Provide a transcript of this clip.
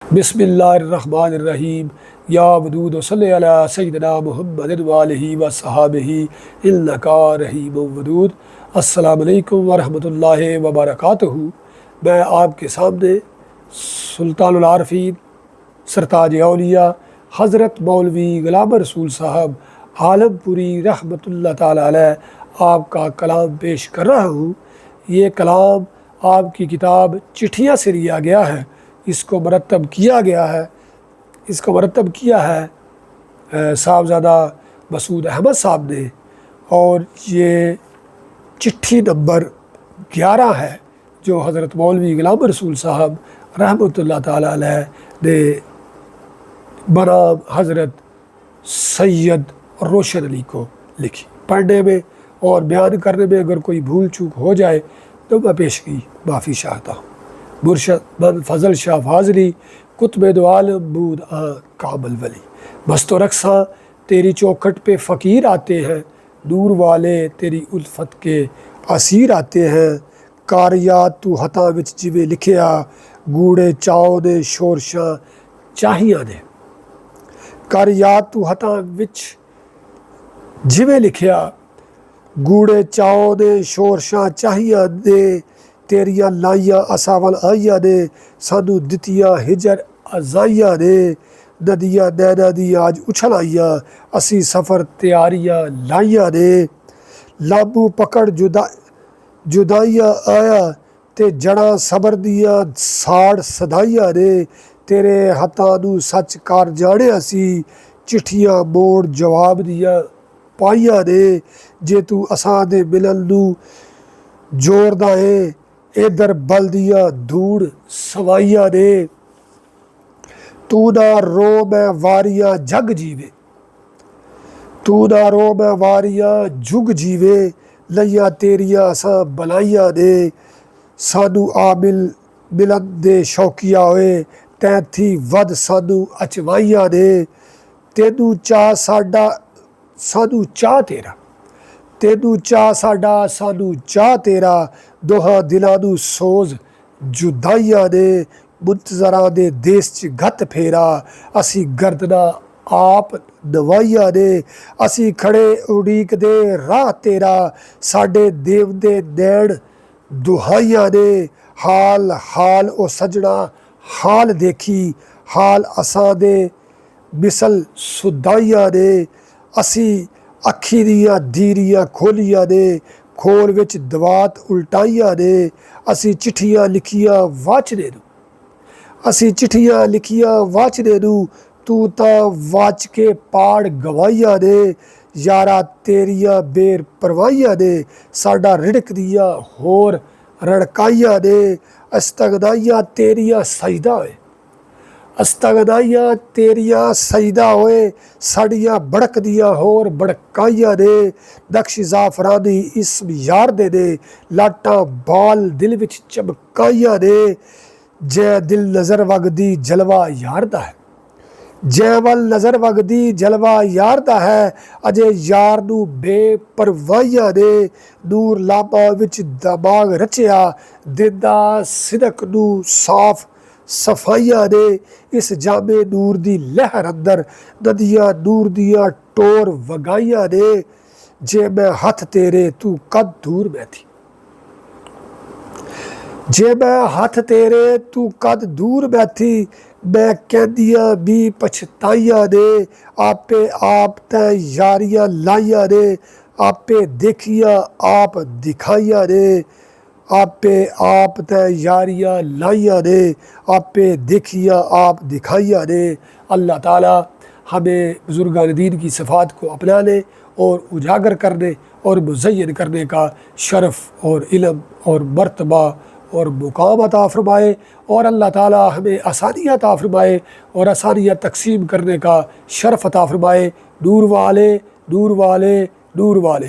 बिस्मिल्लाहिर्रहमानिर्रहीम या वदूद वसल्लि अला सय्यिदिना मुहम्मदिन व आलिहि व सहाबिहि इन्नका रहीमुन वदूद। अस्सलामु अलैकुम व रहमतुल्लाहि व बरकातुहू। मैं आपके सामने सुल्तानुल आरफीन सरताज औलिया हज़रत मौलवी ग़ुलाम रसूल साहब आलमपुरी रहमतुल्लाह ताला अलैह आपका कलाम पेश कर रहा हूँ। ये कलाम आपकी किताब चिट्ठियाँ से लिया गया है। इसको मरतब किया है साहबज़ादा मसूद अहमद साहब ने, और ये चिट्ठी नंबर 11 है जो हज़रत मौलवी ग़ुलाम रसूल साहब रहमतुल्लाह ताला अलैह ने बनाम हज़रत सैयद रोशन अली को लिखी। पढ़ने में और बयान करने में अगर कोई भूल चूक हो जाए तो मैं पेशगी माफ़ी चाहता हूँ। मुर्शद मन फजल शाह फाजली कुतुब दो आलम बूद काबल वली। मस्तो रक्सा तेरी चौखट पे फ़कीर आते हैं, नूर वाले तेरी उल्फत के असीर आते हैं। कारियात तू हथा विच जिवे लिखिया, गूड़े चाओ दे शोरशां चाहियां ने। कारियात तू हथा विच जिवे लिखिया, गूड़े चाओ दे शोरशां चाहियां ने। तेरिया लाइया असावल आइया ने, सानू दितिया हिजर अजाइया ने। नदिया नैना दी आज उछल आइया, असी सफ़र तैयारियां लाइया ने। लाबू पकड़ जुदाइया आया, ते जड़ा सबर दिया साड़ सदाइया ने। तेरे हत्थां नू सच कर जाने असी, चिट्ठियां मोड़ जवाब दिया पाइया ने। जे तू असां दे मिलन नू जोरदा है, इधर बल दिया धूड़ सवाइया ने। तू ना रो मैं वारिया जग जीवे, तू ना रो मैं वारिया जुग जीवे। लइया तेरिया असां बलाइया ने, सानू आमिल मिलन दे शौकिया होए। तैथी वध सानू अचवाइया ने। तेनू चाह साडा सानू चाह तेरा, तेनू चाह साडा सानू चाह तेरा। दोहां दिलां नू सोज जुदाइया ने। मुंतज़रां दे देस च गत फेरा, असी गर्दना आप नवाइया ने। असी खड़े उड़ीक दे राह तेरा, साडे देव दे नैण दुहाइया ने। हाल हाल ओ सजना हाल देखी, हाल असां दे मिसल सुदाइया ने। असी अखी दियां दीरियां खोलिया ने, खोल विच दवात उल्टाइया ने। असी चिट्ठियां लिखियां वाचने नू, असी चिट्ठियां लिखियां वाचने नू। तू तां वाच के पाड़ गवाइया ने। यारा तेरिया बेर परवाइया ने, साडा रिड़क दिया होर रड़काइया ने। अस्तगनाइया तेरिया सजदा होए, अस्तगनाइया तेरिया सजदा होए। साड़ियां बड़क दिया होर बड़काइया ने। नक्श जाफरानी इसम यार दे ने, लाटां बाल दिल विच चमकाइया ने। जै दिल नज़र वगदी जलवा यार दा है, जै वल नज़र वगदी जलवा यार दा है। अजे यार नू बेपरवाहिया ने, नूर लाबा विच दमाग रचिया। दिंदा सिदक नू साफ सफाइया ने। इस जामे नूर दी लहर अंदर, नदियां नूर दियां टोर वगाइया ने। जे मैं हथ तेरे तू कद दूर मैं थी, जे मैं हथ तेरे तू कद दूर बैठी। मैं कहदिया भी पछताइया ने, आपे आप तै यारियां लाइया ने। आपे देखिया आप दिखाइया ने, आपे आप तै यारियां लाइया ने। आपे देखिया आप दिखाइया ने। अल्लाह ताला हमें बुज़ुर्गान दीन की सिफ़ात को अपनाने और उजागर करने और मुज़य्यन करने का शरफ़ और इल्म और मर्तबा और मुकाम अता फ़रमाए। और अल्लाह ताला हमें आसानियाँ अता फ़रमाए और आसानियाँ तक़सीम करने का शरफ़ अता फ़रमाए। नूर वाले नूर वाले नूर वाले।